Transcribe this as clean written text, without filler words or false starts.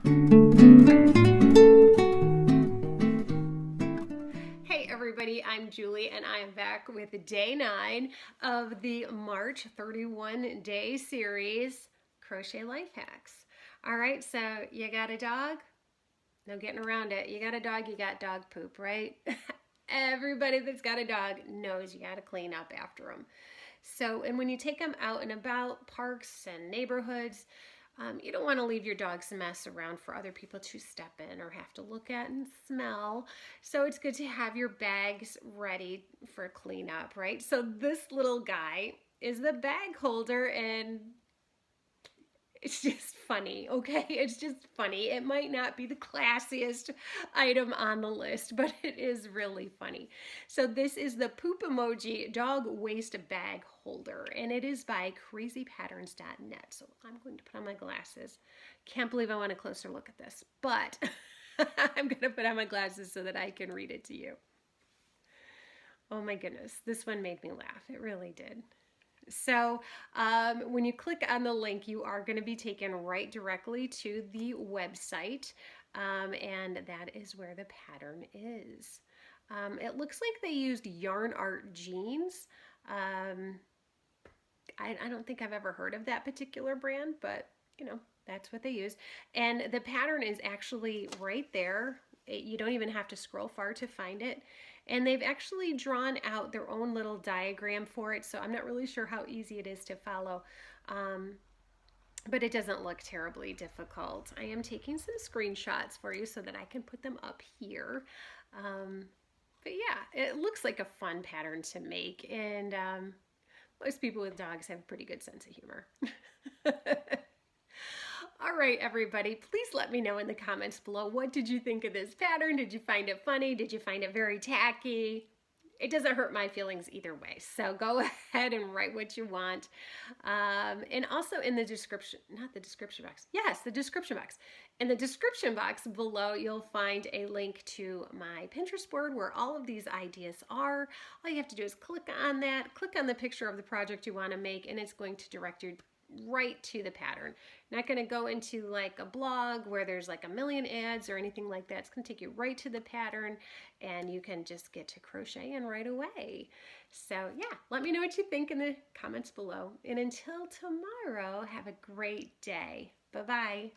Hey everybody, I'm Julie and I am back with day 9 of the March 31 day series, Crochet Life Hacks. All right, so you got a dog? No getting around it. You got a dog, you got dog poop, right? Everybody that's got a dog knows you got to clean up after them. So, and when you take them out and about parks and neighborhoods, you don't want to leave your dog's mess around for other people to step in or have to look at and smell. So it's good to have your bags ready for cleanup, right? So this little guy is the bag holder, and it's just funny, okay? It's just funny. It might not be the classiest item on the list, but it is really funny. So this is the poop emoji dog waste bag holder, and it is by crazypatterns.net. So I'm going to put on my glasses. Can't believe I want a closer look at this, but I'm going to put on my glasses so that I can read it to you. Oh my goodness, this one made me laugh. It really did. So when you click on the link, you are going to be taken right directly to the website, and that is where the pattern is. It looks like they used Yarn Art Jeans. I don't think I've ever heard of that particular brand, but you know, that's what they use. And the pattern is actually right there. You don't even have to scroll far to find it. And they've actually drawn out their own little diagram for it, so I'm not really sure how easy it is to follow. But it doesn't look terribly difficult. I am taking some screenshots for you so that I can put them up here. But yeah, it looks like a fun pattern to make, and most people with dogs have a pretty good sense of humor. All right, everybody, please let me know in the comments below, what did you think of this pattern? Did you find it funny? Did you find it very tacky? It doesn't hurt my feelings either way, so go ahead and write what you want. And also in the description, not the description box, yes, the description box. In the description box below, you'll find a link to my Pinterest board where all of these ideas are. All you have to do is click on that, click on the picture of the project you want to make, and it's going to direct you right to the pattern. Not going to go into like a blog where there's like a million ads or anything like that. It's going to take you right to the pattern, and you can just get to crocheting right away. So yeah, let me know what you think in the comments below. And until tomorrow, have a great day. Bye-bye.